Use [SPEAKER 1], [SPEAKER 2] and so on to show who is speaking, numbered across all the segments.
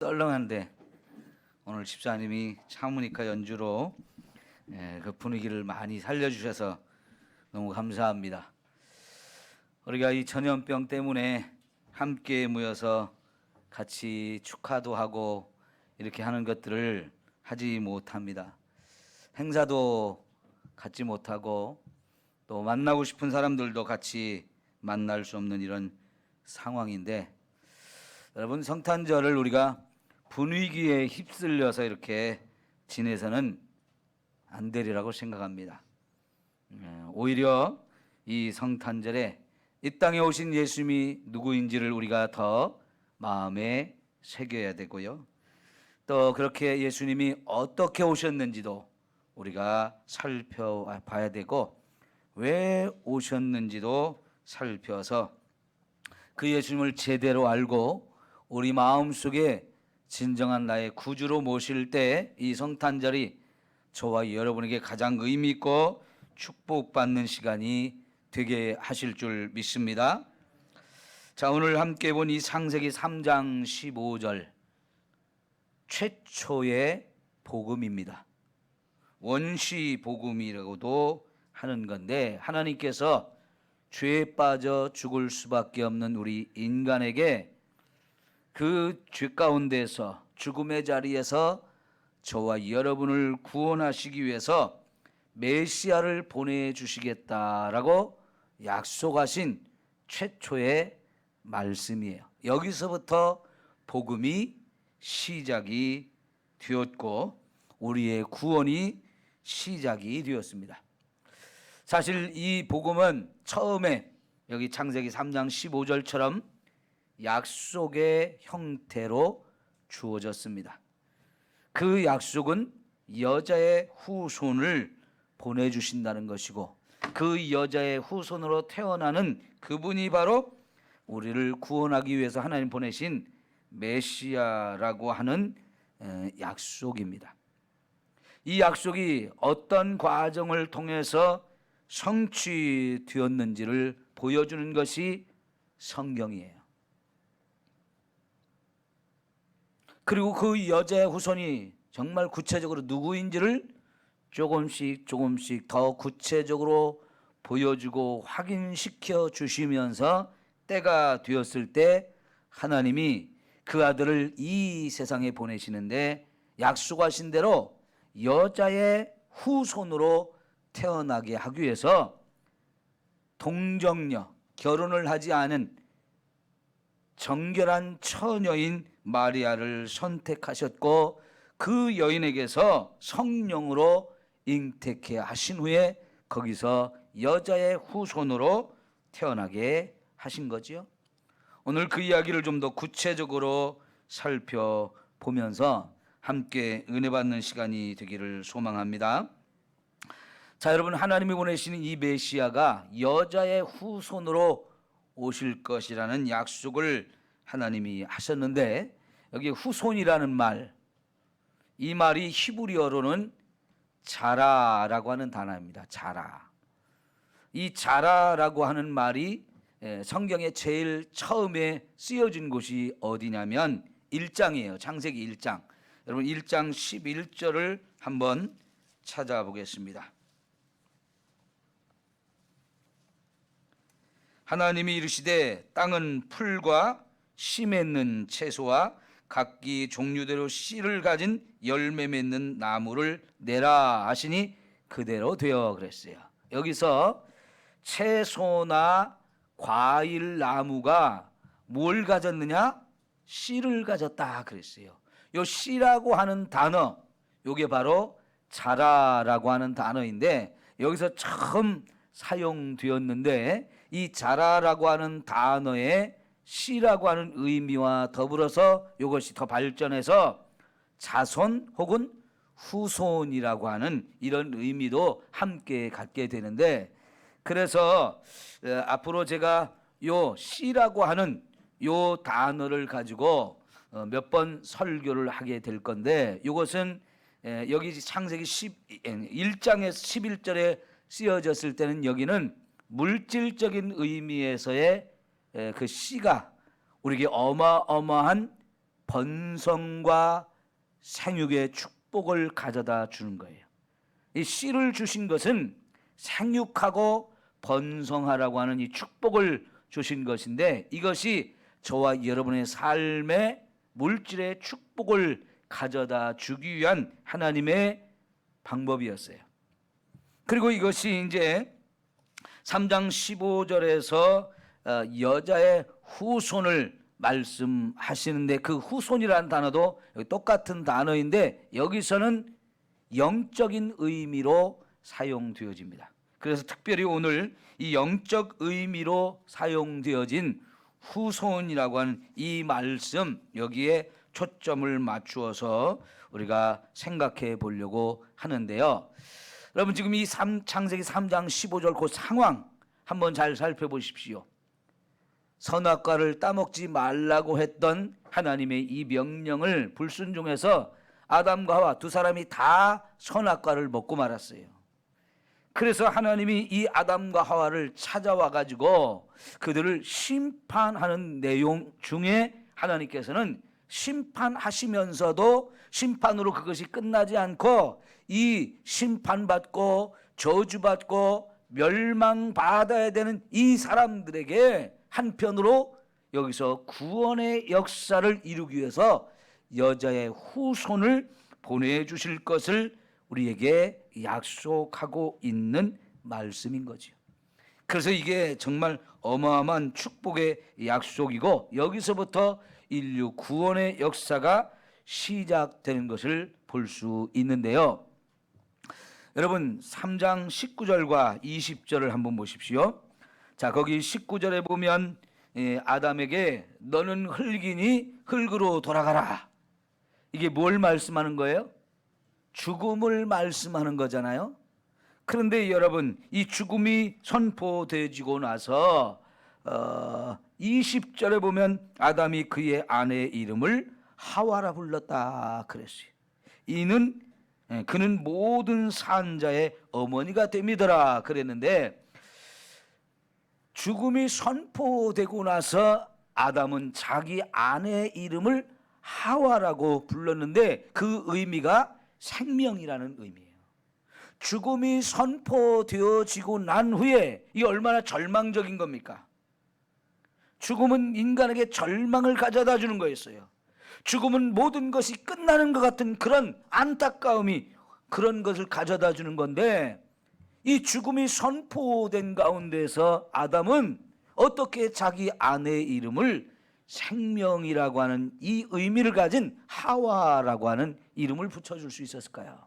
[SPEAKER 1] 썰렁한데 오늘 집사님이 하모니카 연주로 그 분위기를 많이 살려주셔서 너무 감사합니다. 우리가 이 전염병 때문에 함께 모여서 같이 축하도 하고 이렇게 하는 것들을 하지 못합니다. 행사도 갖지 못하고 또 만나고 싶은 사람들도 같이 만날 수 없는 이런 상황인데, 여러분, 성탄절을 우리가 분위기에 휩쓸려서 이렇게 지내서는 안 되리라고 생각합니다. 오히려 이 성탄절에 이 땅에 오신 예수님이 누구인지를 우리가 더 마음에 새겨야 되고요. 또 그렇게 예수님이 어떻게 오셨는지도 우리가 살펴봐야 되고, 왜 오셨는지도 살펴서 그 예수님을 제대로 알고 우리 마음속에 진정한 나의 구주로 모실 때 이 성탄절이 저와 여러분에게 가장 의미 있고 축복받는 시간이 되게 하실 줄 믿습니다. 자, 오늘 함께 본 이 창세기 3장 15절, 최초의 복음입니다. 원시 복음이라고도 하는 건데, 하나님께서 죄에 빠져 죽을 수밖에 없는 우리 인간에게 그 죄 가운데서 죽음의 자리에서 저와 여러분을 구원하시기 위해서 메시아를 보내주시겠다라고 약속하신 최초의 말씀이에요. 여기서부터 복음이 시작이 되었고 우리의 구원이 시작이 되었습니다. 사실 이 복음은 처음에 여기 창세기 3장 15절처럼 약속의 형태로 주어졌습니다. 그 약속은 여자의 후손을 보내주신다는 것이고, 그 여자의 후손으로 태어나는 그분이 바로 우리를 구원하기 위해서 하나님 보내신 메시아라고 하는 약속입니다. 이 약속이 어떤 과정을 통해서 성취되었는지를 보여주는 것이 성경이에요. 그리고 그 여자의 후손이 정말 구체적으로 누구인지를 조금씩 더 구체적으로 보여주고 확인시켜 주시면서 때가 되었을 때 하나님이 그 아들을 이 세상에 보내시는데, 약속하신 대로 여자의 후손으로 태어나게 하기 위해서 동정녀, 결혼을 하지 않은 정결한 처녀인 마리아를 선택하셨고, 그 여인에게서 성령으로 잉태케 하신 후에 거기서 여자의 후손으로 태어나게 하신 거지요. 오늘 그 이야기를 좀 더 구체적으로 살펴보면서 함께 은혜 받는 시간이 되기를 소망합니다. 자, 여러분, 하나님이 보내시는 이 메시아가 여자의 후손으로 오실 것이라는 약속을 하나님이 하셨는데, 여기 후손이라는 말, 이 말이 히브리어로는 자라라고 하는 단어입니다. 자라. 이 자라라고 하는 말이 성경에 제일 처음에 쓰여진 곳이 어디냐면 1장이에요. 창세기 1장. 여러분, 1장 11절을 한번 찾아보겠습니다. 하나님이 이르시되 땅은 풀과 씨 맺는 채소와 각기 종류대로 씨를 가진 열매 맺는 나무를 내라 하시니 그대로 되어 그랬어요. 여기서 채소나 과일 나무가 뭘 가졌느냐? 씨를 가졌다 그랬어요. 요 씨라고 하는 단어, 요게 바로 자라라고 하는 단어인데, 여기서 처음 사용되었는데, 이 자라라고 하는 단어에 씨라고 하는 의미와 더불어서 이것이 더 발전해서 자손 혹은 후손이라고 하는 이런 의미도 함께 갖게 되는데, 그래서 앞으로 제가 요 씨라고 하는 요 단어를 가지고 몇 번 설교를 하게 될 건데, 이것은 여기 창세기 1장에서 11절에 쓰여졌을 때는 여기는 물질적인 의미에서의 그 씨가 우리에게 어마어마한 번성과 생육의 축복을 가져다 주는 거예요. 이 씨를 주신 것은 생육하고 번성하라고 하는 이 축복을 주신 것인데, 이것이 저와 여러분의 삶의 물질의 축복을 가져다 주기 위한 하나님의 방법이었어요. 그리고 이것이 이제 3장 15절에서 여자의 후손을 말씀하시는데, 그 후손이라는 단어도 똑같은 단어인데 여기서는 영적인 의미로 사용되어집니다. 그래서 특별히 오늘 이 영적 의미로 사용되어진 후손이라고 하는 이 말씀, 여기에 초점을 맞추어서 우리가 생각해 보려고 하는데요. 여러분, 지금 이 창세기 3장 15절 그 상황 한번 잘 살펴보십시오. 선악과를 따먹지 말라고 했던 하나님의 이 명령을 불순종해서 아담과 하와 두 사람이 다 선악과를 먹고 말았어요. 그래서 하나님이 이 아담과 하와를 찾아와 가지고 그들을 심판하는 내용 중에 하나님께서는 심판하시면서도 심판으로 그것이 끝나지 않고 이 심판받고 저주받고 멸망받아야 되는 이 사람들에게 한편으로 여기서 구원의 역사를 이루기 위해서 여자의 후손을 보내주실 것을 우리에게 약속하고 있는 말씀인 거죠. 그래서 이게 정말 어마어마한 축복의 약속이고, 여기서부터 인류 구원의 역사가 시작되는 것을 볼 수 있는데요. 여러분, 3장 19절과 20절을 한번 보십시오. 자, 거기 19절에 보면 아담에게 너는 흙이니 흙으로 돌아가라. 이게 뭘 말씀하는 거예요? 죽음을 말씀하는 거잖아요. 그런데 여러분, 이 죽음이 선포되지고 나서 20절에 보면 아담이 그의 아내의 이름을 하와라 불렀다 그랬어요. 그는 모든 산자의 어머니가 됨이더라 그랬는데, 죽음이 선포되고 나서 아담은 자기 아내의 이름을 하와라고 불렀는데 그 의미가 생명이라는 의미예요. 죽음이 선포되어지고 난 후에 이 얼마나 절망적인 겁니까? 죽음은 인간에게 절망을 가져다 주는 거였어요. 죽음은 모든 것이 끝나는 것 같은 그런 안타까움이, 그런 것을 가져다 주는 건데, 이 죽음이 선포된 가운데서 아담은 어떻게 자기 아내의 이름을 생명이라고 하는 이 의미를 가진 하와라고 하는 이름을 붙여줄 수 있었을까요?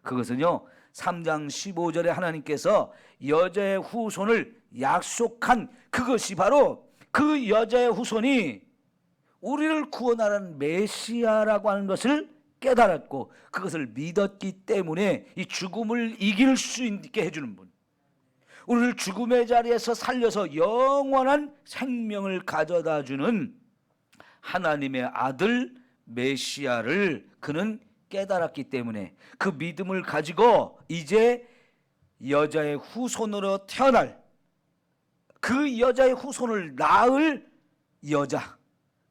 [SPEAKER 1] 그것은요, 3장 15절에 하나님께서 여자의 후손을 약속한 그것이 바로 그 여자의 후손이 우리를 구원하는 메시아라고 하는 것을 깨달았고 그것을 믿었기 때문에 이 죽음을 이길 수 있게 해주는 분, 우리를 죽음의 자리에서 살려서 영원한 생명을 가져다 주는 하나님의 아들 메시아를 그는 깨달았기 때문에 그 믿음을 가지고 이제 여자의 후손으로 태어날, 그 여자의 후손을 낳을 여자,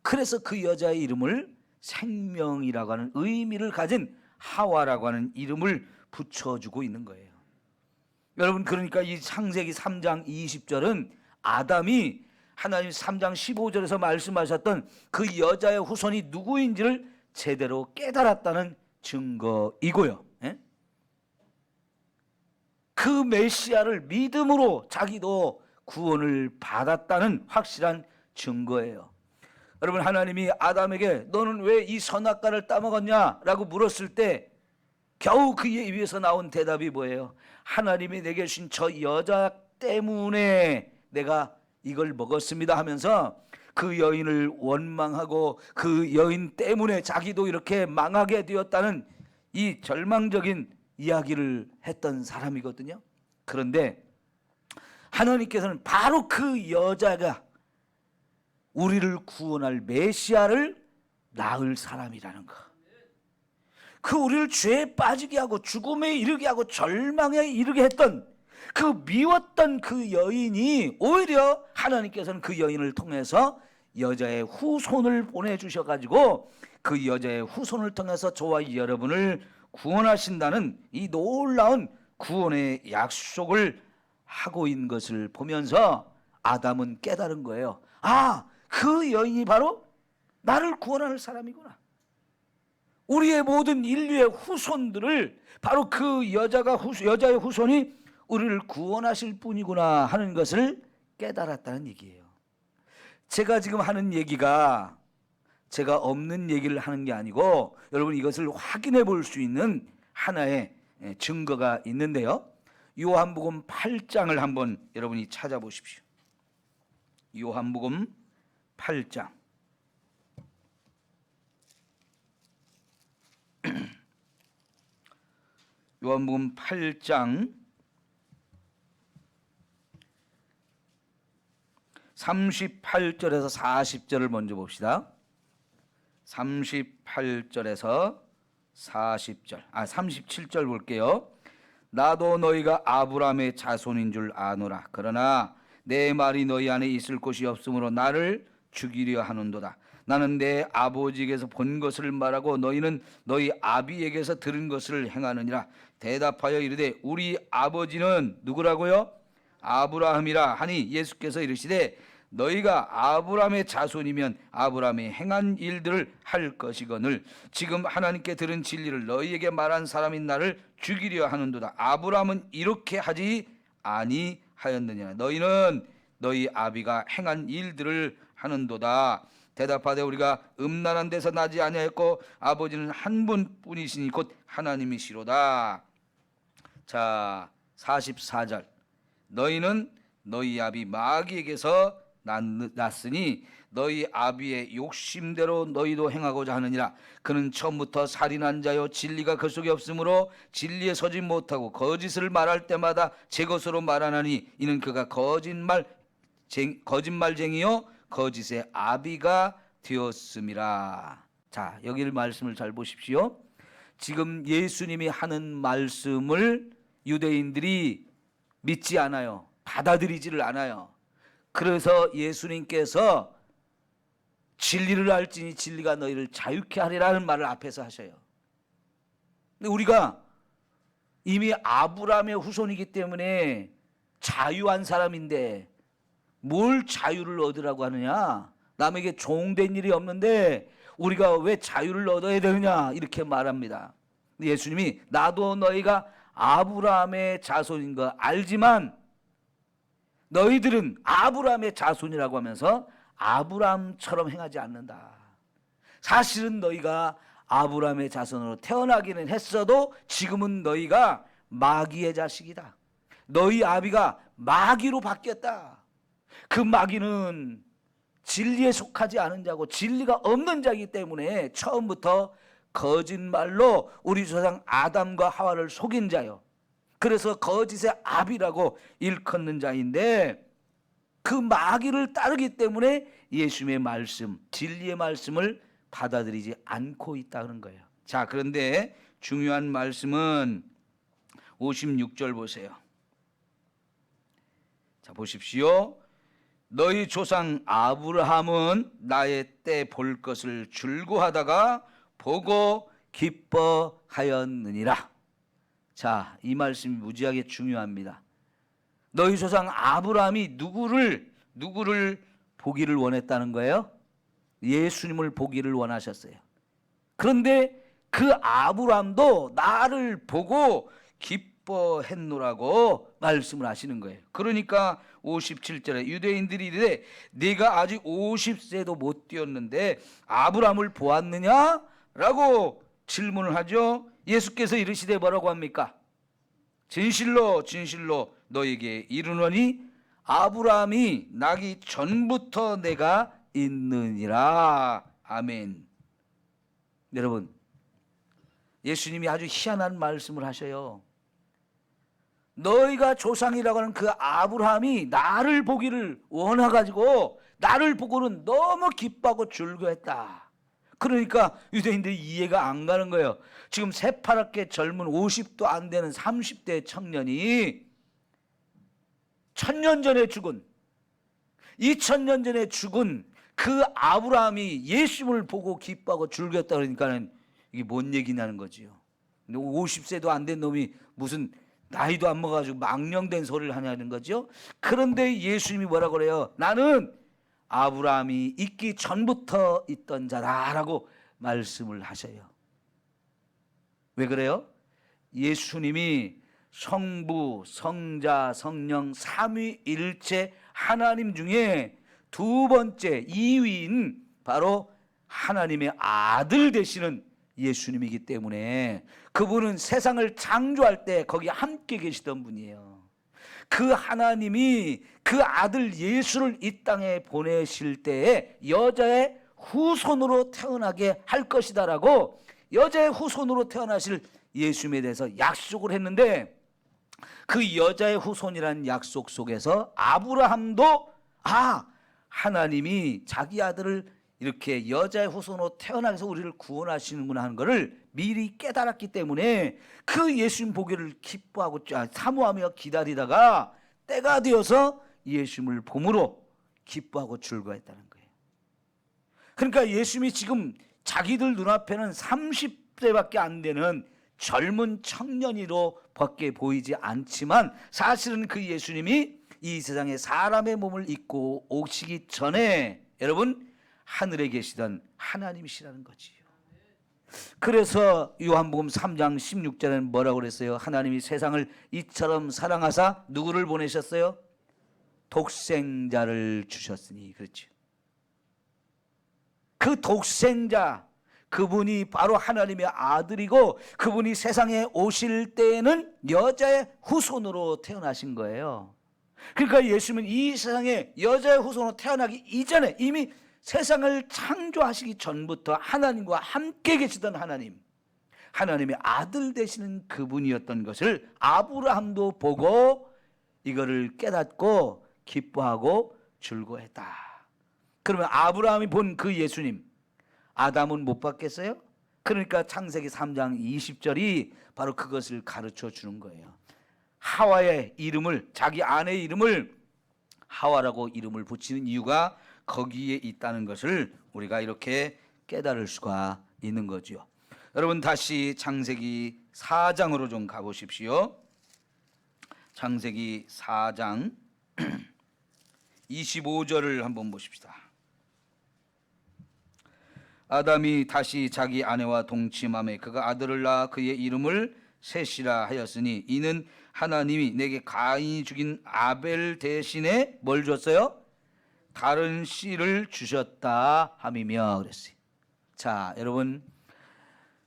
[SPEAKER 1] 그래서 그 여자의 이름을 생명이라고 하는 의미를 가진 하와라고 하는 이름을 붙여주고 있는 거예요. 여러분, 그러니까 이 창세기 3장 20절은 아담이 하나님 3장 15절에서 말씀하셨던 그 여자의 후손이 누구인지를 제대로 깨달았다는 증거이고요. 그 메시아를 믿음으로 자기도 구원을 받았다는 확실한 증거예요. 여러분, 하나님이 아담에게 너는 왜 이 선악과를 따먹었냐라고 물었을 때 겨우 그의 입에서 나온 대답이 뭐예요? 하나님이 내게 주신 저 여자 때문에 내가 이걸 먹었습니다 하면서 그 여인을 원망하고 그 여인 때문에 자기도 이렇게 망하게 되었다는 이 절망적인 이야기를 했던 사람이거든요. 그런데 하나님께서는 바로 그 여자가 우리를 구원할 메시아를 낳을 사람이라는 거, 그 우리를 죄에 빠지게 하고 죽음에 이르게 하고 절망에 이르게 했던 그 미웠던 그 여인이 오히려 하나님께서는 그 여인을 통해서 여자의 후손을 보내주셔가지고 그 여자의 후손을 통해서 저와 여러분을 구원하신다는 이 놀라운 구원의 약속을 하고 있는 것을 보면서 아담은 깨달은 거예요. 아, 그 여인이 바로 나를 구원할 사람이구나. 우리의 모든 인류의 후손들을 바로 그 여자의 후손이 우리를 구원하실 분이구나 하는 것을 깨달았다는 얘기예요. 제가 지금 하는 얘기가 제가 없는 얘기를 하는 게 아니고 여러분 이것을 확인해 볼 수 있는 하나의 증거가 있는데요. 요한복음 8장을 한번 여러분이 찾아보십시오. 요한복음 8장. 요한복음 8장 38절에서 40절을 먼저 봅시다. 38절에서 40절, 37절 볼게요. 나도 너희가 아브라함의 자손인 줄 아노라. 그러나 내 말이 너희 안에 있을 곳이 없으므로 나를 죽이려 하는도다. 나는 내 아버지에게서 본 것을 말하고 너희는 너희 아비에게서 들은 것을 행하느니라. 대답하여 이르되 우리 아버지는 누구라고요? 아브라함이라 하니 예수께서 이르시되 너희가 아브라함의 자손이면 아브라함이 행한 일들을 할 것이거늘 지금 하나님께 들은 진리를 너희에게 말한 사람인 나를 죽이려 하는도다. 아브라함은 이렇게 하지 아니하였느냐. 너희는 너희 아비가 행한 일들을 하는도다. 대답하되 우리가 음란한 데서 나지 아니하였고 아버지는 한 분뿐이시니 곧 하나님이시로다. 자, 44절. 너희는 너희 아비 마귀에게서 났으니 너희 아비의 욕심대로 너희도 행하고자 하느니라. 그는 처음부터 살인한 자요 진리가 그 속에 없으므로 진리에 서지 못하고 거짓을 말할 때마다 제 것으로 말하나니 이는 그가 거짓말쟁이요 거짓의 아비가 되었음이라. 자, 여기를 말씀을 잘 보십시오. 지금 예수님이 하는 말씀을 유대인들이 믿지 않아요. 받아들이지를 않아요. 그래서 예수님께서 진리를 알지니 진리가 너희를 자유케 하리라는 말을 앞에서 하셔요. 근데 우리가 이미 아브라함의 후손이기 때문에 자유한 사람인데 뭘 자유를 얻으라고 하느냐? 남에게 종된 일이 없는데 우리가 왜 자유를 얻어야 되느냐? 이렇게 말합니다. 예수님이 나도 너희가 아브라함의 자손인 거 알지만 너희들은 아브라함의 자손이라고 하면서 아브라함처럼 행하지 않는다. 사실은 너희가 아브라함의 자손으로 태어나기는 했어도 지금은 너희가 마귀의 자식이다. 너희 아비가 마귀로 바뀌었다. 그 마귀는 진리에 속하지 않은 자고 진리가 없는 자이기 때문에 처음부터 거짓말로 우리 조상 아담과 하와를 속인 자요. 그래서 거짓의 아비라고 일컫는 자인데 그 마귀를 따르기 때문에 예수님의 말씀, 진리의 말씀을 받아들이지 않고 있다는 거예요. 자, 그런데 중요한 말씀은 56절 보세요. 자, 보십시오. 너희 조상 아브라함은 나의 때 볼 것을 줄고하다가 보고 기뻐하였느니라. 자, 이 말씀이 무지하게 중요합니다. 너희 조상 아브라함이 누구를 보기를 원했다는 거예요? 예수님을 보기를 원하셨어요. 그런데 그 아브라함도 나를 보고 기뻐했노라고 말씀을 하시는 거예요. 그러니까 57절에 유대인들이 이르되 네가 아직 50세도 못 되었는데 아브라함을 보았느냐? 라고 질문을 하죠. 예수께서 이르시되 뭐라고 합니까? 진실로 진실로 너에게 이르노니 아브라함이 나기 전부터 내가 있느니라. 아멘. 여러분, 예수님이 아주 희한한 말씀을 하셔요. 너희가 조상이라고 하는 그 아브라함이 나를 보기를 원해가지고 나를 보고는 너무 기뻐하고 즐거워했다. 그러니까 유대인들이 이해가 안 가는 거예요. 지금 새파랗게 젊은 50도 안 되는 30대 청년이 1000년 전에 죽은 2000년 전에 죽은 그 아브라함이 예수님을 보고 기뻐하고 즐겼다 그러니까는 이게 뭔 얘기냐는 거지요. 50세도 안 된 놈이 무슨 나이도 안 먹어가지고 망령된 소리를 하냐는 거죠. 그런데 예수님이 뭐라고 그래요? 나는 아브라함이 있기 전부터 있던 자다라고 말씀을 하셔요. 왜 그래요? 예수님이 성부, 성자, 성령 삼위일체 하나님 중에 두 번째 2위인 바로 하나님의 아들 되시는 예수님이기 때문에 그분은 세상을 창조할 때 거기 함께 계시던 분이에요. 그 하나님이 그 아들 예수를 이 땅에 보내실 때에 여자의 후손으로 태어나게 할 것이다라고 여자의 후손으로 태어나실 예수님에 대해서 약속을 했는데 그 여자의 후손이라는 약속 속에서 아브라함도 하나님이 자기 아들을 이렇게 여자의 후손으로 태어나게 해서 우리를 구원하시는구나 하는 것을 미리 깨달았기 때문에 그 예수님 보기를 기뻐하고 사모하며 기다리다가 때가 되어서 예수님을 봄으로 기뻐하고 즐거워했다는 거예요. 그러니까 예수님이 지금 자기들 눈앞에는 30세밖에 안 되는 젊은 청년이로 밖에 보이지 않지만 사실은 그 예수님이 이 세상에 사람의 몸을 입고 오시기 전에 여러분 하늘에 계시던 하나님이시라는 거지요. 그래서 요한복음 3장 16절에는 뭐라고 그랬어요? 하나님이 세상을 이처럼 사랑하사 누구를 보내셨어요? 독생자를 주셨으니. 그렇죠. 그 독생자 그분이 바로 하나님의 아들이고 그분이 세상에 오실 때에는 여자의 후손으로 태어나신 거예요. 그러니까 예수님은 이 세상에 여자의 후손으로 태어나기 이전에 이미 세상을 창조하시기 전부터 하나님과 함께 계시던 하나님의 아들 되시는 그분이었던 것을 아브라함도 보고 이거를 깨닫고 기뻐하고 즐거워했다. 그러면 아브라함이 본 그 예수님 아담은 못 봤겠어요? 그러니까 창세기 3장 20절이 바로 그것을 가르쳐 주는 거예요. 하와의 이름을 자기 아내의 이름을 하와라고 이름을 붙이는 이유가 거기에 있다는 것을 우리가 이렇게 깨달을 수가 있는 거죠. 여러분 다시 창세기 4장으로 좀 가보십시오. 창세기 4장 25절을 한번 보십시다. 아담이 다시 자기 아내와 동침하매 그가 아들을 낳아 그의 이름을 셋이라 하였으니 이는 하나님이 내게 가인이 죽인 아벨 대신에 뭘 줬어요? 다른 씨를 주셨다 함이며 그랬어요. 자, 여러분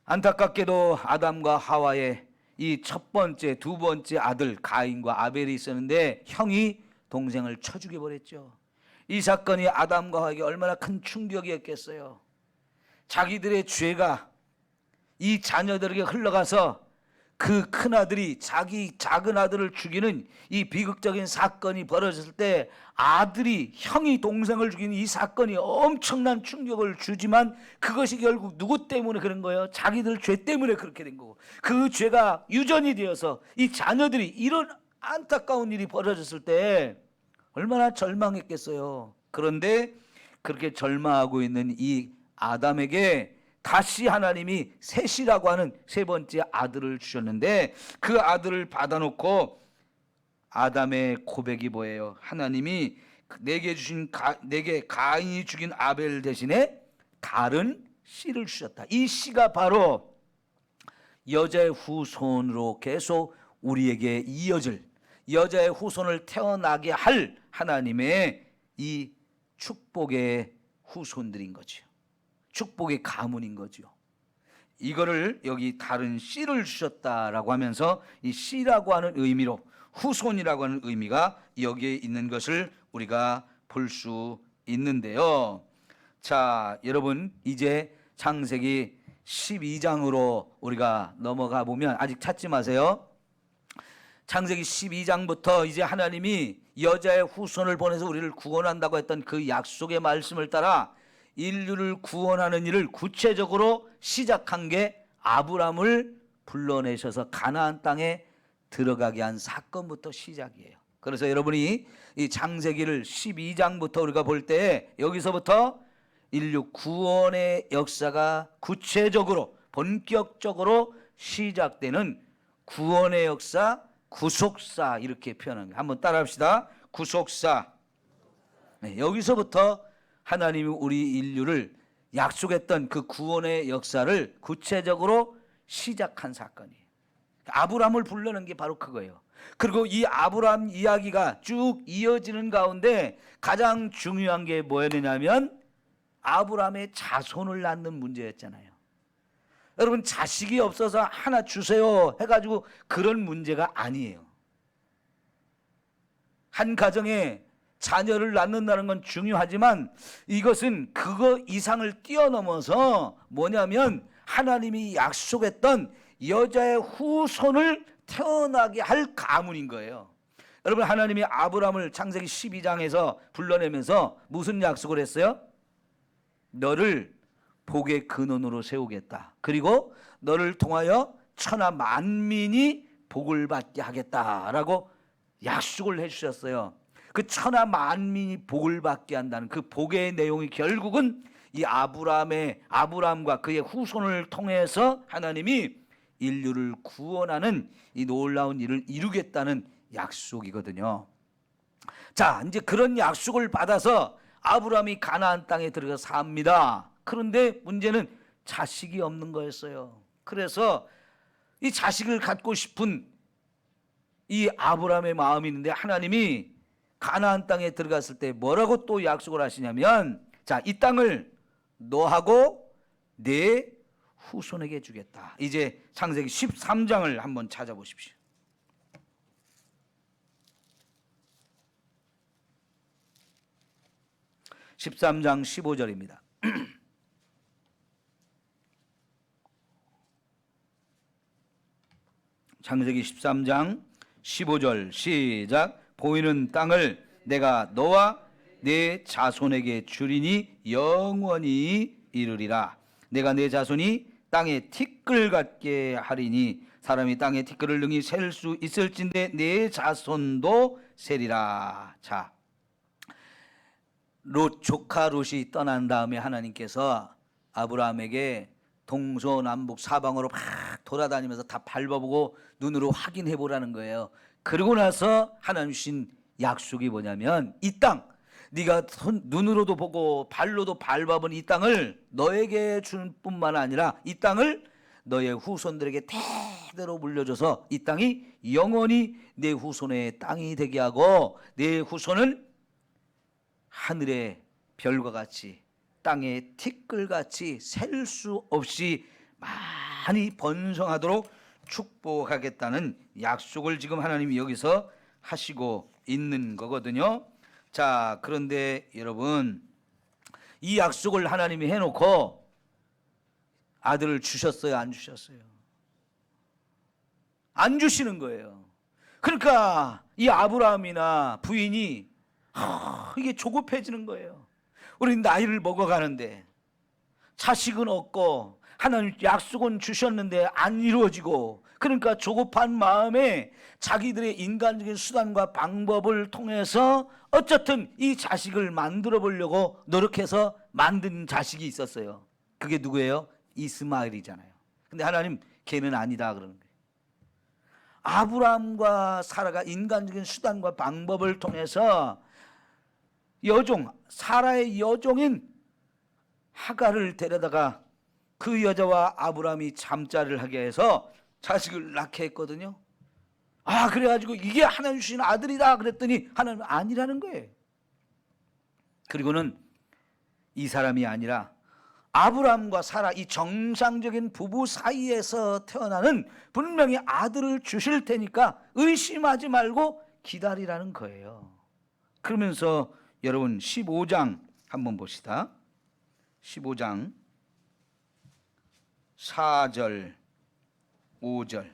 [SPEAKER 1] 안타깝게도 아담과 하와의 이 첫 번째, 두 번째 아들 가인과 아벨이 있었는데 형이 동생을 쳐 죽여버렸죠. 이 사건이 아담과 하와에게 얼마나 큰 충격이었겠어요. 자기들의 죄가 이 자녀들에게 흘러가서 그 큰아들이 자기 작은 아들을 죽이는 이 비극적인 사건이 벌어졌을 때 아들이 형이 동생을 죽이는 이 사건이 엄청난 충격을 주지만 그것이 결국 누구 때문에 그런 거예요? 자기들 죄 때문에 그렇게 된 거고 그 죄가 유전이 되어서 이 자녀들이 이런 안타까운 일이 벌어졌을 때 얼마나 절망했겠어요. 그런데 그렇게 절망하고 있는 이 아담에게 다시 하나님이 셋이라고 하는 세 번째 아들을 주셨는데 그 아들을 받아놓고 아담의 고백이 뭐예요? 하나님이 내게 가인이 죽인 아벨 대신에 다른 씨를 주셨다. 이 씨가 바로 여자의 후손으로 계속 우리에게 이어질 여자의 후손을 태어나게 할 하나님의 이 축복의 후손들인 거죠. 축복의 가문인 거죠. 이거를 여기 다른 씨를 주셨다라고 하면서 이 씨라고 하는 의미로 후손이라고 하는 의미가 여기에 있는 것을 우리가 볼 수 있는데요. 자, 여러분 이제 창세기 12장으로 우리가 넘어가 보면 아직 찾지 마세요. 창세기 12장부터 이제 하나님이 여자의 후손을 보내서 우리를 구원한다고 했던 그 약속의 말씀을 따라 인류를 구원하는 일을 구체적으로 시작한 게 아브람을 불러내셔서 가나안 땅에 들어가게 한 사건부터 시작이에요. 그래서 여러분이 이 창세기를 12장부터 우리가 볼 때 여기서부터 인류 구원의 역사가 구체적으로 본격적으로 시작되는 구원의 역사, 구속사 이렇게 표현합니다. 한번 따라합시다. 구속사. 네, 여기서부터 하나님이 우리 인류를 약속했던 그 구원의 역사를 구체적으로 시작한 사건이에요. 아브라함을 부르는 게 바로 그거예요. 그리고 이 아브라함 이야기가 쭉 이어지는 가운데 가장 중요한 게 뭐였냐면 아브라함의 자손을 낳는 문제였잖아요. 여러분, 자식이 없어서 하나 주세요 해가지고 그런 문제가 아니에요. 한 가정에 자녀를 낳는다는 건 중요하지만 이것은 그거 이상을 뛰어넘어서 뭐냐면 하나님이 약속했던 여자의 후손을 태어나게 할 가문인 거예요. 여러분, 하나님이 아브라함을 창세기 12장에서 불러내면서 무슨 약속을 했어요? 너를 복의 근원으로 세우겠다. 그리고 너를 통하여 천하 만민이 복을 받게 하겠다라고 약속을 해주셨어요. 그 천하 만민이 복을 받게 한다는 그 복의 내용이 결국은 이 아브라함과 그의 후손을 통해서 하나님이 인류를 구원하는 이 놀라운 일을 이루겠다는 약속이거든요. 자, 이제 그런 약속을 받아서 아브라함이 가나안 땅에 들어가 삽니다. 그런데 문제는 자식이 없는 거였어요. 그래서 이 자식을 갖고 싶은 이 아브라함의 마음이 있는데 하나님이 가나안 땅에 들어갔을 때 뭐라고 또 약속을 하시냐면, 자, 이 땅을 너하고 내 후손에게 주겠다. 이제 창세기 13장을 한번 찾아보십시오. 13장 15절입니다. 창세기 13장 15절 시작. 보이는 땅을 내가 너와 내 자손에게 주리니 영원히 이르리라. 내가 내 자손이 땅에 티끌 같게 하리니 사람이 땅에 티끌을 능히 셀 수 있을진데 내 자손도 세리라. 자, 조카 롯이 떠난 다음에 하나님께서 아브라함에게 동서남북 사방으로 막 돌아다니면서 다 밟아보고 눈으로 확인해 보라는 거예요. 그러고 나서 하나님 주신 약속이 뭐냐면 이 땅, 네가 눈으로도 보고 발로도 밟아본 이 땅을 너에게 줄 뿐만 아니라 이 땅을 너의 후손들에게 대대로 물려줘서 이 땅이 영원히 내 후손의 땅이 되게 하고 내 후손은 하늘의 별과 같이 땅의 티끌같이 셀 수 없이 많이 번성하도록 축복하겠다는 약속을 지금 하나님이 여기서 하시고 있는 거거든요. 자, 그런데 여러분, 이 약속을 하나님이 해놓고 아들을 주셨어요, 안 주셨어요? 안 주시는 거예요. 그러니까 이 아브라함이나 부인이 이게 조급해지는 거예요. 우리 나이를 먹어가는데 자식은 없고 하나님 약속은 주셨는데 안 이루어지고, 그러니까 조급한 마음에 자기들의 인간적인 수단과 방법을 통해서 어쨌든 이 자식을 만들어 보려고 노력해서 만든 자식이 있었어요. 그게 누구예요? 이스마엘이잖아요. 근데 하나님 걔는 아니다 그러는 거예요. 아브라함과 사라가 인간적인 수단과 방법을 통해서 사라의 여종인 하갈을 데려다가 그 여자와 아브라함이 잠자리를 하게 해서 자식을 낳게 했거든요. 그래가지고 이게 하나님 주신 아들이다 그랬더니 하나님은 아니라는 거예요. 그리고는 이 사람이 아니라 아브라함과 사라, 이 정상적인 부부 사이에서 태어나는 분명히 아들을 주실 테니까 의심하지 말고 기다리라는 거예요. 그러면서 여러분 15장 한번 봅시다. 15장 4절 5절.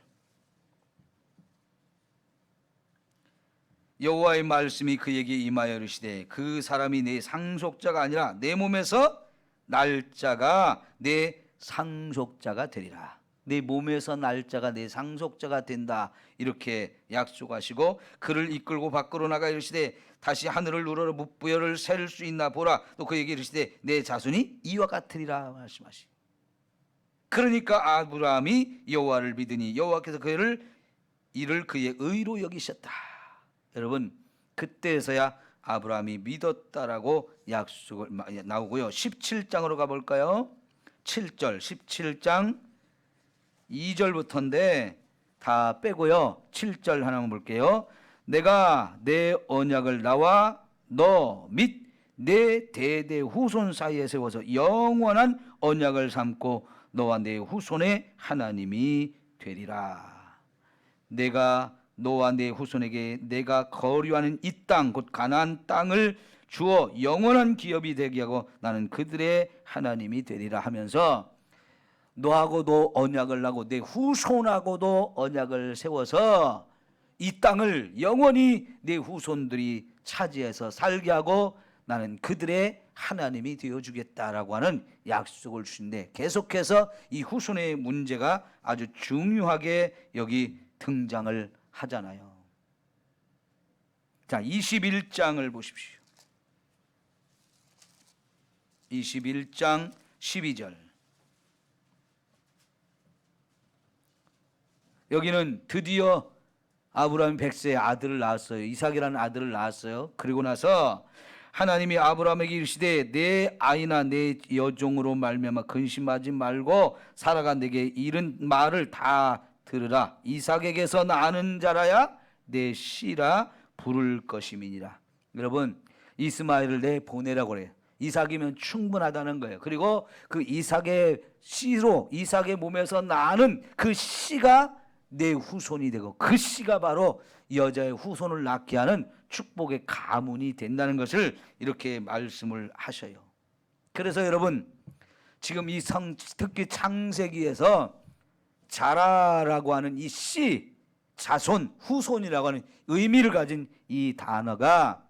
[SPEAKER 1] 여호와의 말씀이 그에게 임하여 이르시되 그 사람이 내 상속자가 아니라 내 몸에서 날 자가 내 상속자가 되리라. 내 몸에서 날짜가 내 상속자가 된다 이렇게 약속하시고 그를 이끌고 밖으로 나가 이르시되 다시 하늘을 우러러 무부여를 셀 수 있나 보라. 또 그에게 이르시되 내 자손이 이와 같으리라 말씀하시. 그러니까 아브라함이 여호와를 믿으니 여호와께서 이를 그의 의로 여기셨다. 여러분 그때서야 아브라함이 믿었다라고 약속을 나오고요. 17장으로 가볼까요? 7절 17장 2절부터인데 다 빼고요. 7절 하나만 볼게요. 내가 내 언약을 나와 너 및 내 대대 후손 사이에 세워서 영원한 언약을 삼고 너와 내 후손의 하나님이 되리라. 내가 너와 내 후손에게 내가 거류하는 이 땅 곧 가나안 땅을 주어 영원한 기업이 되게 하고 나는 그들의 하나님이 되리라 하면서 너하고도 언약을 하고 내 후손하고도 언약을 세워서 이 땅을 영원히 내 후손들이 차지해서 살게 하고 나는 그들의 하나님이 되어주겠다라고 하는 약속을 주신데 계속해서 이 후손의 문제가 아주 중요하게 여기 등장을 하잖아요. 자, 21장을 보십시오. 21장 12절. 여기는 드디어 아브라함이 100세의 아들을 낳았어요. 이삭이라는 아들을 낳았어요. 그리고 나서 하나님이 아브라함에게 이르시되 내 아이나 내 여종으로 말미암아 근심하지 말고 사라가 내게 이른 말을 다 들으라. 이삭에게서 나는 자라야 내 씨라 부를 것임이니라. 여러분 이스마엘을 내 보내라고 그래요. 이삭이면 충분하다는 거예요. 그리고 그 이삭의 씨로 이삭의 몸에서 나는 그 씨가 내 후손이 되고 그 씨가 바로 여자의 후손을 낳게 하는 축복의 가문이 된다는 것을 이렇게 말씀을 하셔요. 그래서 여러분 지금 이 특히 창세기에서 자라라고 하는 이 씨, 자손, 후손이라고 하는 의미를 가진 이 단어가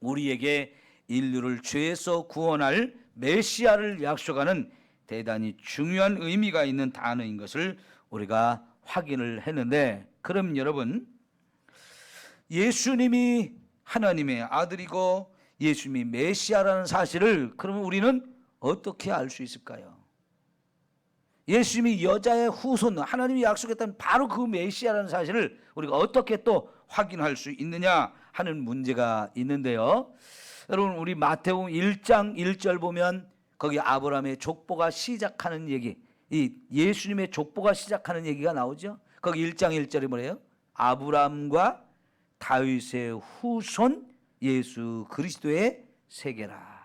[SPEAKER 1] 우리에게 인류를 죄에서 구원할 메시아를 약속하는 대단히 중요한 의미가 있는 단어인 것을 우리가 확인을 했는데, 그럼 여러분 예수님이 하나님의 아들이고 예수님이 메시아라는 사실을 그러면 우리는 어떻게 알 수 있을까요? 예수님이 여자의 후손, 하나님이 약속했던 바로 그 메시아라는 사실을 우리가 어떻게 또 확인할 수 있느냐 하는 문제가 있는데요. 여러분 우리 마태복음 1장 1절 보면 거기 아브라함의 족보가 시작하는 얘기, 이 예수님의 족보가 시작하는 얘기가 나오죠. 거기 1장 1절이 뭐래요? 아브라함과 다윗의 후손 예수 그리스도의 세계라.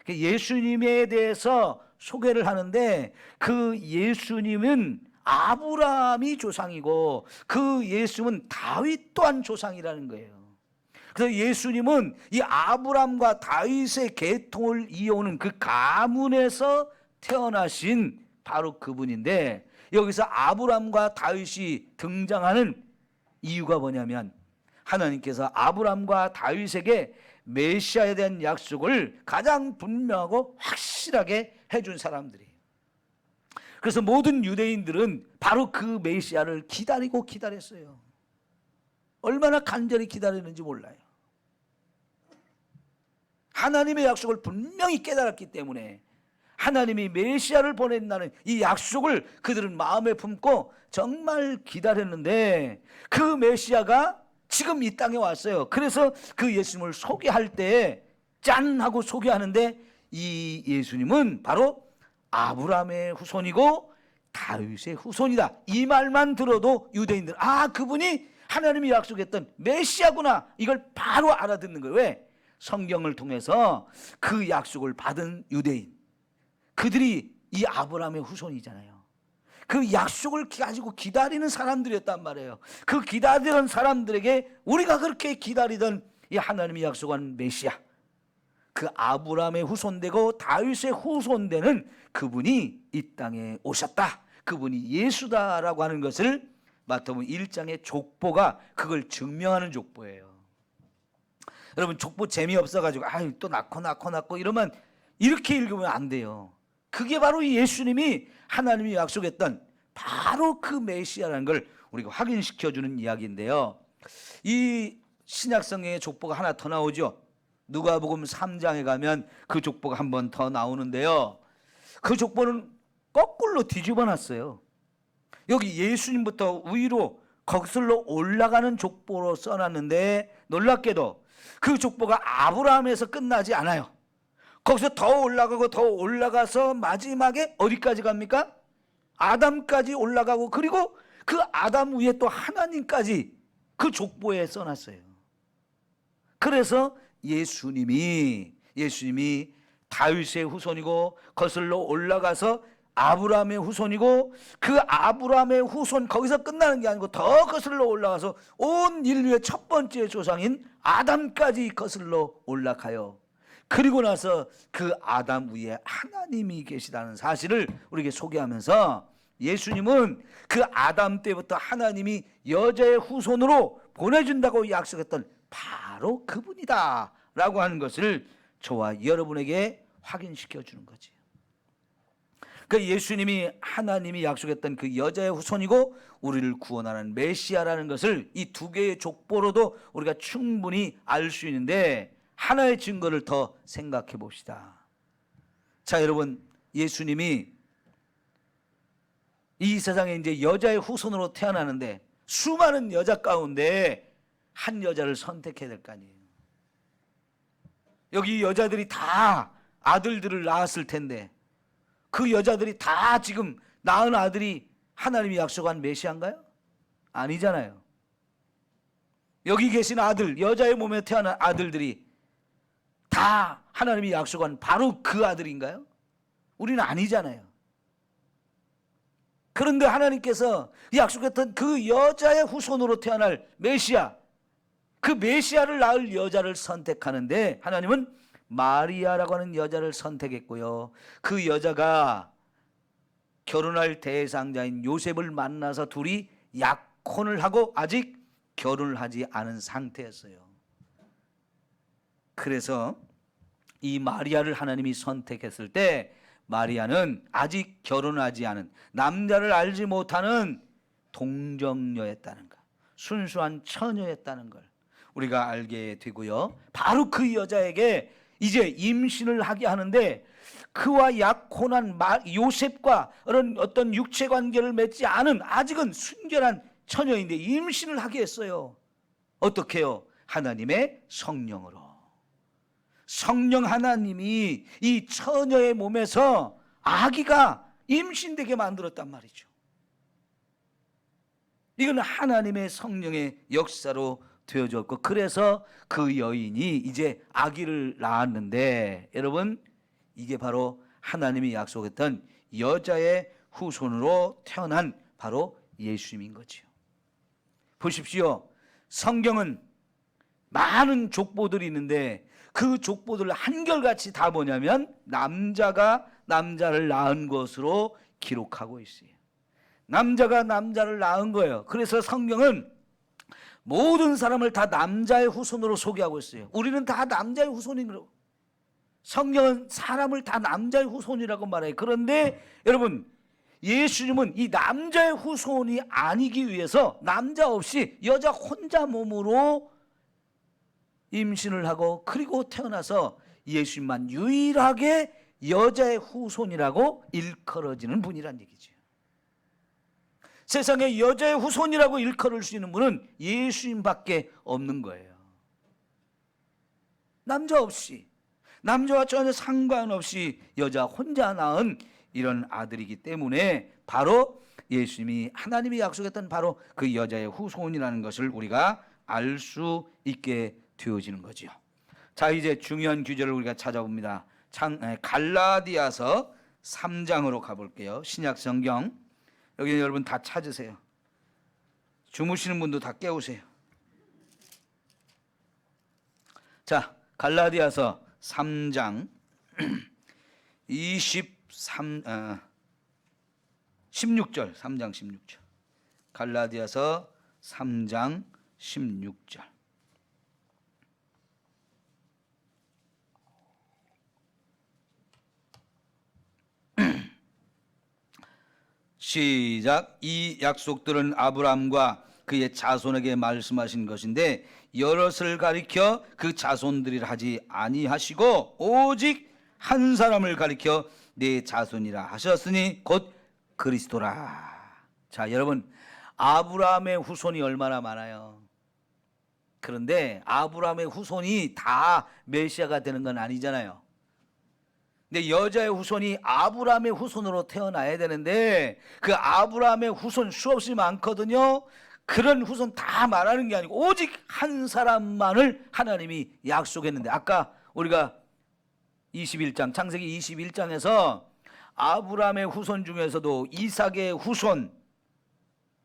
[SPEAKER 1] 예수님에 대해서 소개를 하는데 그 예수님은 아브라함이 조상이고 그 예수님은 다윗 또한 조상이라는 거예요. 그래서 예수님은 이 아브라함과 다윗의 계통을 이어오는 그 가문에서 태어나신 바로 그분인데, 여기서 아브라함과 다윗이 등장하는 이유가 뭐냐면 하나님께서 아브라함과 다윗에게 메시아에 대한 약속을 가장 분명하고 확실하게 해준 사람들이에요. 그래서 모든 유대인들은 바로 그 메시아를 기다리고 기다렸어요. 얼마나 간절히 기다렸는지 몰라요. 하나님의 약속을 분명히 깨달았기 때문에 하나님이 메시아를 보낸다는 이 약속을 그들은 마음에 품고 정말 기다렸는데 그 메시아가 지금 이 땅에 왔어요. 그래서 그 예수님을 소개할 때 짠 하고 소개하는데 이 예수님은 바로 아브라함의 후손이고 다윗의 후손이다. 이 말만 들어도 유대인들 그분이 하나님이 약속했던 메시아구나, 이걸 바로 알아듣는 거예요. 왜? 성경을 통해서 그 약속을 받은 유대인, 그들이 이 아브라함의 후손이잖아요. 그 약속을 가지고 기다리는 사람들이었단 말이에요. 그 기다리던 사람들에게 우리가 그렇게 기다리던 이 하나님이 약속한 메시아, 그 아브라함의 후손되고 다윗의 후손되는 그분이 이 땅에 오셨다, 그분이 예수다라고 하는 것을 마태복음 1장의 족보가 그걸 증명하는 족보예요. 여러분 족보 재미없어가지고 또 낳고 이러면 이렇게 읽으면 안 돼요. 그게 바로 예수님이 하나님이 약속했던 바로 그 메시아라는 걸 우리가 확인시켜주는 이야기인데요. 이 신약성경의 족보가 하나 더 나오죠. 누가복음 3장에 가면 그 족보가 한 번 더 나오는데요. 그 족보는 거꾸로 뒤집어 놨어요. 여기 예수님부터 위로 거슬러 올라가는 족보로 써놨는데 놀랍게도 그 족보가 아브라함에서 끝나지 않아요. 거기서 더 올라가고 더 올라가서 마지막에 어디까지 갑니까? 아담까지 올라가고, 그리고 그 아담 위에 또 하나님까지 그 족보에 써놨어요. 그래서 예수님이 다윗의 후손이고 거슬러 올라가서 아브라함의 후손이고, 그 아브라함의 후손 거기서 끝나는 게 아니고 더 거슬러 올라가서 온 인류의 첫 번째 조상인 아담까지 거슬러 올라가요. 그리고 나서 그 아담 위에 하나님이 계시다는 사실을 우리에게 소개하면서, 예수님은 그 아담 때부터 하나님이 여자의 후손으로 보내준다고 약속했던 바로 그분이다 라고 하는 것을 저와 여러분에게 확인시켜 주는 거지. 그 예수님이 하나님이 약속했던 그 여자의 후손이고 우리를 구원하는 메시아라는 것을 이 두 개의 족보로도 우리가 충분히 알 수 있는데, 하나의 증거를 더 생각해 봅시다. 자, 여러분, 예수님이 이 세상에 이제 여자의 후손으로 태어나는데 수많은 여자 가운데 한 여자를 선택해야 될 거 아니에요. 여기 여자들이 다 아들들을 낳았을 텐데 그 여자들이 다 지금 낳은 아들이 하나님이 약속한 메시아인가요? 아니잖아요. 여기 계신 아들, 여자의 몸에 태어난 아들들이 다 하나님이 약속한 바로 그 아들인가요? 우리는 아니잖아요. 그런데 하나님께서 약속했던 그 여자의 후손으로 태어날 메시아, 그 메시아를 낳을 여자를 선택하는데 하나님은 마리아라고 하는 여자를 선택했고요. 그 여자가 결혼할 대상자인 요셉을 만나서 둘이 약혼을 하고 아직 결혼을 하지 않은 상태였어요. 그래서 이 마리아를 하나님이 선택했을 때 마리아는 아직 결혼하지 않은, 남자를 알지 못하는 동정녀였다는 것, 순수한 처녀였다는 걸 우리가 알게 되고요. 바로 그 여자에게 이제 임신을 하게 하는데, 그와 약혼한 요셉과 어떤 육체 관계를 맺지 않은 아직은 순결한 처녀인데 임신을 하게 했어요. 어떻게 해요? 하나님의 성령으로. 성령 하나님이 이 처녀의 몸에서 아기가 임신되게 만들었단 말이죠. 이건 하나님의 성령의 역사로 되어졌고, 그래서 그 여인이 이제 아기를 낳았는데, 여러분, 이게 바로 하나님이 약속했던 여자의 후손으로 태어난 바로 예수님인 거지요. 보십시오. 성경은 많은 족보들이 있는데 그 족보들 한결같이 다 뭐냐면 남자가 남자를 낳은 것으로 기록하고 있어요. 남자가 남자를 낳은 거예요. 그래서 성경은 모든 사람을 다 남자의 후손으로 소개하고 있어요. 우리는 다 남자의 후손이라고. 성경은 사람을 다 남자의 후손이라고 말해요. 그런데 여러분, 예수님은 이 남자의 후손이 아니기 위해서 남자 없이 여자 혼자 몸으로 임신을 하고 그리고 태어나서 예수님만 유일하게 여자의 후손이라고 일컬어지는 분이란 얘기죠. 세상에 여자의 후손이라고 일컬을 수 있는 분은 예수님밖에 없는 거예요. 남자 없이, 남자와 전혀 상관없이 여자 혼자 낳은 이런 아들이기 때문에 바로 예수님이, 하나님이 약속했던 바로 그 여자의 후손이라는 것을 우리가 알 수 있게 되어지는 거죠. 자, 이제 중요한 규절을 우리가 찾아봅니다. 갈라디아서 3장으로 가볼게요. 신약 성경. 여기 여러분 다 찾으세요. 주무시는 분도 다 깨우세요. 자, 갈라디아서 3장 16절, 3장 16절. 갈라디아서 3장 16절. 시작. 이 약속들은 아브라함과 그의 자손에게 말씀하신 것인데 여럿을 가리켜 그 자손들이라 하지 아니하시고 오직 한 사람을 가리켜 내 자손이라 하셨으니 곧 그리스도라. 자, 여러분, 아브라함의 후손이 얼마나 많아요. 그런데 아브라함의 후손이 다 메시아가 되는 건 아니잖아요. 근데 여자의 후손이 아브라함의 후손으로 태어나야 되는데 그 아브라함의 후손 수없이 많거든요. 그런 후손 다 말하는 게 아니고 오직 한 사람만을 하나님이 약속했는데, 아까 우리가 21장 창세기 21장에서 아브라함의 후손 중에서도 이삭의 후손,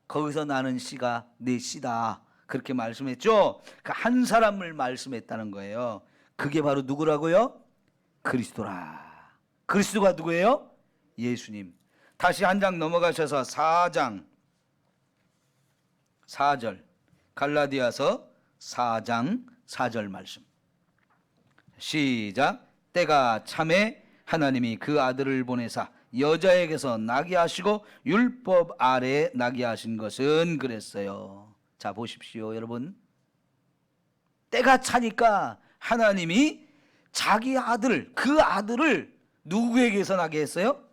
[SPEAKER 1] 거기서 나는 씨가 내 씨다 그렇게 말씀했죠. 그 한 사람을 말씀했다는 거예요. 그게 바로 누구라고요? 그리스도라. 그리스도가 누구예요? 예수님. 다시 한 장 넘어가셔서 4장 4절, 갈라디아서 4장 4절 말씀. 시작. 때가 참에 하나님이 그 아들을 보내사 여자에게서 나게 하시고 율법 아래에 나게 하신 것은 그랬어요. 자, 보십시오 여러분. 때가 차니까 하나님이 자기 아들, 그 아들을 누구에게서 나게 했어요?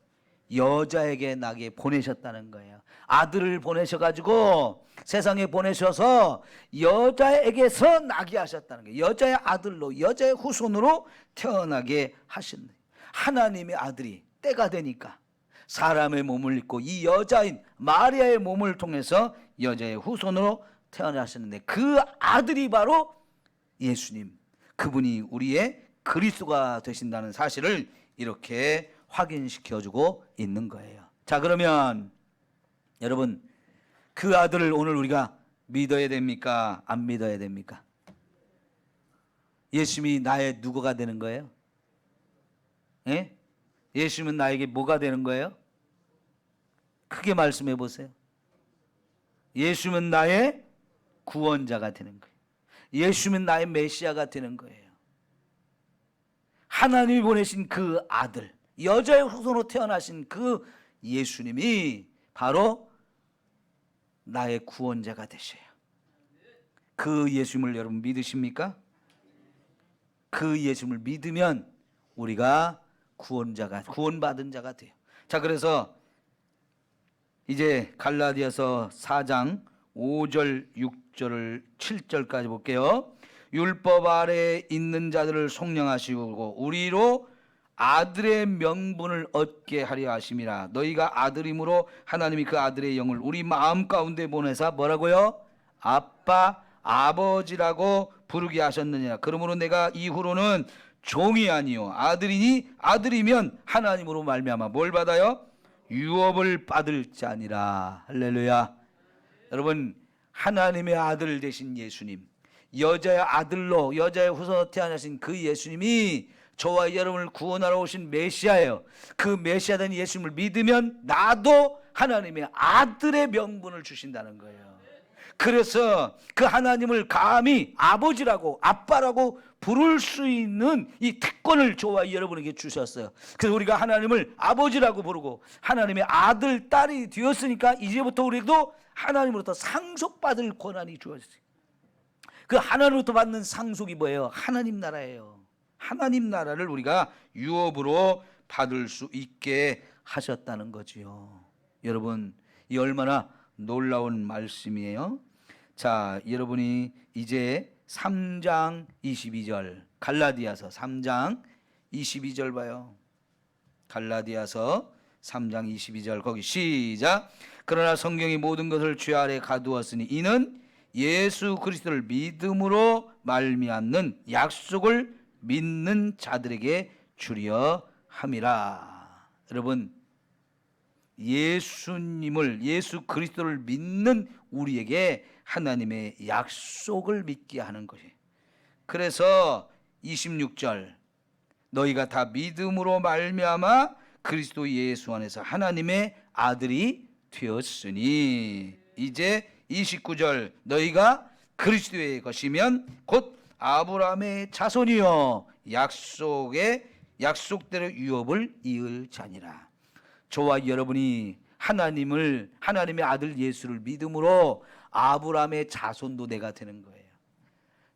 [SPEAKER 1] 여자에게 나게 보내셨다는 거예요. 아들을 보내셔가지고 세상에 보내셔서 여자에게서 나게 하셨다는 거예요. 여자의 아들로, 여자의 후손으로 태어나게 하신 하나님의 아들이 때가 되니까 사람의 몸을 입고 이 여자인 마리아의 몸을 통해서 여자의 후손으로 태어나셨는데 그 아들이 바로 예수님, 그분이 우리의 그리스도가 되신다는 사실을 이렇게 확인시켜주고 있는 거예요. 자, 그러면 여러분, 그 아들을 오늘 우리가 믿어야 됩니까? 안 믿어야 됩니까? 예수님이 나의 누구가 되는 거예요? 예? 예수님은 나에게 뭐가 되는 거예요? 크게 말씀해 보세요. 예수님은 나의 구원자가 되는 거예요. 예수님은 나의 메시아가 되는 거예요. 하나님이 보내신 그 아들, 여자의 후손으로 태어나신 그 예수님이 바로 나의 구원자가 되셔요. 그 예수님을 여러분 믿으십니까? 그 예수님을 믿으면 우리가 구원받은 자가 돼요. 자, 그래서 이제 갈라디아서 4장 5절, 6절, 7절까지 볼게요. 율법 아래에 있는 자들을 속량하시고 우리로 아들의 명분을 얻게 하려 하심이라. 너희가 아들임으로 하나님이 그 아들의 영을 우리 마음 가운데 보내사 뭐라고요? 아빠, 아버지라고 부르게 하셨느니라. 그러므로 내가 이후로는 종이 아니요 아들이니 아들이면 하나님으로 말미암아 뭘 받아요? 유업을 받을 자니라. 할렐루야. 여러분, 하나님의 아들 되신 예수님, 여자의 아들로 여자의 후손으로 태어나신 그 예수님이 저와 여러분을 구원하러 오신 메시아예요. 그 메시아 된 예수님을 믿으면 나도 하나님의 아들의 명분을 주신다는 거예요. 그래서 그 하나님을 감히 아버지라고 아빠라고 부를 수 있는 이 특권을 저와 여러분에게 주셨어요. 그래서 우리가 하나님을 아버지라고 부르고 하나님의 아들, 딸이 되었으니까 이제부터 우리도 하나님으로부터 상속받을 권한이 주어졌어요. 그 하나님으로부터 받는 상속이 뭐예요? 하나님 나라예요. 하나님 나라를 우리가 유업으로 받을 수 있게 하셨다는 거지요. 여러분, 이 얼마나 놀라운 말씀이에요. 자, 여러분이 이제 3장 22절, 갈라디아서 3장 22절 봐요. 갈라디아서 3장 22절 거기 시작. 그러나 성경이 모든 것을 죄 아래 가두었으니 이는 예수 그리스도를 믿음으로 말미암는 약속을 믿는 자들에게 주려 함이라. 여러분, 예수님을, 예수 그리스도를 믿는 우리에게 하나님의 약속을 믿게 하는 것이에요. 그래서 26절, 너희가 다 믿음으로 말미암아 그리스도 예수 안에서 하나님의 아들이 되었으니. 이제 29절, 너희가 그리스도의 것이면 곧 아브라함의 자손이요 약속대로 유업을 이을 자니라. 저와 여러분이 하나님의 아들 예수를 믿음으로 아브라함의 자손도 내가 되는 거예요.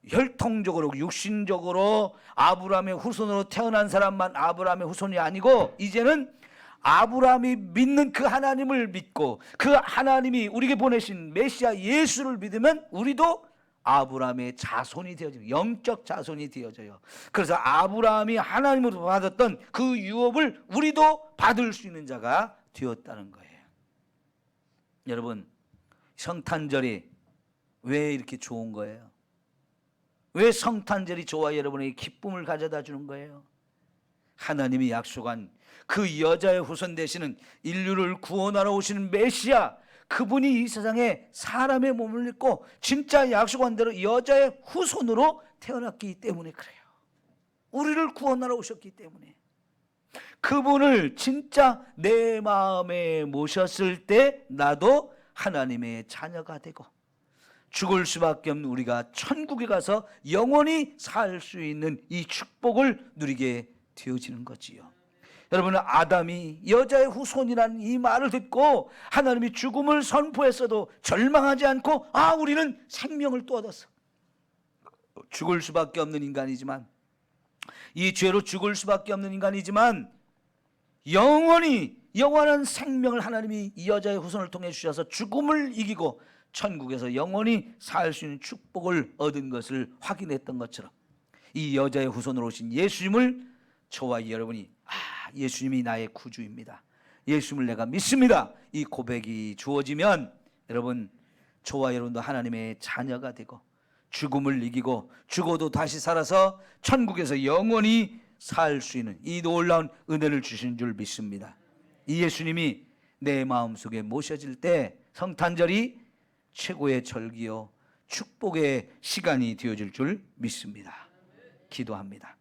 [SPEAKER 1] 혈통적으로 육신적으로 아브라함의 후손으로 태어난 사람만 아브라함의 후손이 아니고 이제는 아브라함이 믿는 그 하나님을 믿고 그 하나님이 우리에게 보내신 메시아 예수를 믿으면 우리도 아브라함의 자손이 되어져요. 영적 자손이 되어져요. 그래서 아브라함이 하나님으로부터 받았던 그 유업을 우리도 받을 수 있는 자가 되었다는 거예요. 여러분, 성탄절이 왜 이렇게 좋은 거예요? 왜 성탄절이 저와 여러분에게 기쁨을 가져다 주는 거예요? 하나님이 약속한 그 여자의 후손 되시는 인류를 구원하러 오시는 메시아, 그분이 이 세상에 사람의 몸을 입고 진짜 약속한 대로 여자의 후손으로 태어났기 때문에 그래요. 우리를 구원하러 오셨기 때문에. 그분을 진짜 내 마음에 모셨을 때 나도 하나님의 자녀가 되고 죽을 수밖에 없는 우리가 천국에 가서 영원히 살 수 있는 이 축복을 누리게 되어지는 거지요. 여러분, 아담이 여자의 후손이라는 이 말을 듣고 하나님이 죽음을 선포했어도 절망하지 않고 우리는 생명을 또 얻었어. 죽을 수밖에 없는 인간이지만, 이 죄로 죽을 수밖에 없는 인간이지만 영원한 생명을 하나님이 이 여자의 후손을 통해 주셔서 죽음을 이기고 천국에서 영원히 살 수 있는 축복을 얻은 것을 확인했던 것처럼 이 여자의 후손으로 오신 예수님을 저와 여러분이 예수님이 나의 구주입니다, 예수님을 내가 믿습니다, 이 고백이 주어지면 여러분, 저와 여러분도 하나님의 자녀가 되고 죽음을 이기고 죽어도 다시 살아서 천국에서 영원히 살 수 있는 이 놀라운 은혜를 주신 줄 믿습니다. 이 예수님이 내 마음속에 모셔질 때 성탄절이 최고의 절기요 축복의 시간이 되어질 줄 믿습니다. 기도합니다.